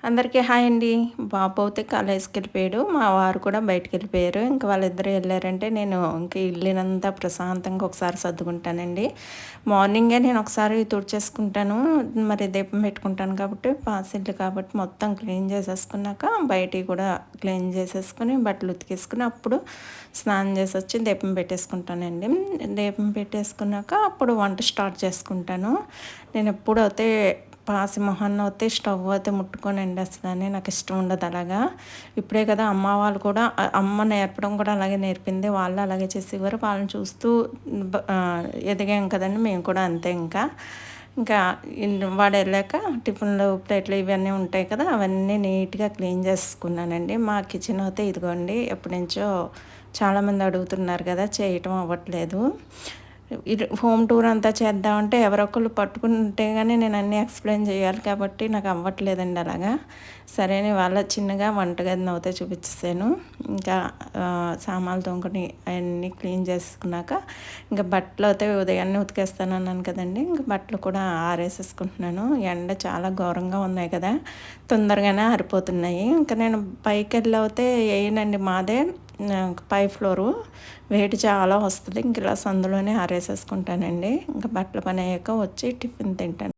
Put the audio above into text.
అందరికీ హాయ్ అండి. బాబు అయితే కాలేజ్‌కెళ్ళిపోయాడు. మా వారు కూడా బయటికెళ్ళిపోయారు. ఇంక వాళ్ళిద్దరూ ఎళ్లారంటే నేను ఇంక ఇల్లునంతా ప్రశాంతంగా ఒకసారి సర్దుకుంటానండి. మార్నింగే నేను ఒకసారి తుడిచేసుకుంటాను. మరి దీపం పెట్టుకుంటాను కాబట్టి పాసిల్లు కాబట్టి మొత్తం క్లీన్ చేసేసుకున్నాక బయటియి కూడా క్లీన్ చేసేసుకొని బట్టలు ఉతికేసుకొని అప్పుడు స్నానం చేసొచ్చి దీపం పెట్టేసుకుంటానండి. దీపం పెట్టేసుకున్నాక అప్పుడు వంట స్టార్ట్ చేసుకుంటాను. నేనెప్పుడు అయితే పాసి మొహాన అయితే స్టవ్ అయితే ముట్టుకోనండి అసలని. నాకిష్టం ఉండదు అలాగా. ఇప్పుడే కదా అమ్మ వాళ్ళు కూడా అమ్మ నేర్పడం కూడా అలాగే నేర్పింది. వాళ్ళు అలాగే చేసేవారు. వాళ్ళని చూస్తూ ఎదిగాం కదండీ! మేము కూడా అంతే ఇంకా. ఇంకా వాడెళ్ళాక టిఫిన్‌లు, ప్లేట్లు ఇవన్నీ ఉంటాయి కదా! అవన్నీ నీట్‌గా క్లీన్ చేసుకున్నానండి. మా కిచెన్ అయితే ఇదిగోండి ఎప్పటినుంచో చాలామంది అడుగుతున్నారు కదా! చేయటం అవ్వట్లేదు. హోమ్ టూర్ అంతా చేద్దామంటే ఎవరో ఒకళ్ళు పట్టుకుంటే గానీ నేను అన్నీ ఎక్స్‌ప్లెయిన్ చేయాలి కాబట్టి నాకు అవ్వట్లేదండి అలాగా. సరే అని వాళ్ళ చిన్నగా వంటగదినయితే చూపిచ్చేసాను. ఇంకా సామాన్లు తోముకొని అయన్నీ క్లీన్ చేసుకున్నాక ఇంక బట్టలయితే ఉదయాన్నే ఉతికేస్తానన్నాను కదండీ! ఇంక బట్టలు కూడా ఆరేసేసుకుంటున్నాను. ఎండ చాలా ఘోరంగా ఉన్నాయి కదా! తొందరగానే ఆరిపోతున్నాయి. ఇంక నేను పైకెళ్ళవుతే ఎయనండి మాదే పై ఫ్లోరు. వేడి చాలా వస్తది. ఇంక ఇలా సందులోనే ఆరేసేసుకుంటానండి. ఇంక బట్టల పనయ్యాక వచ్చి టిఫిన్ తింటాను.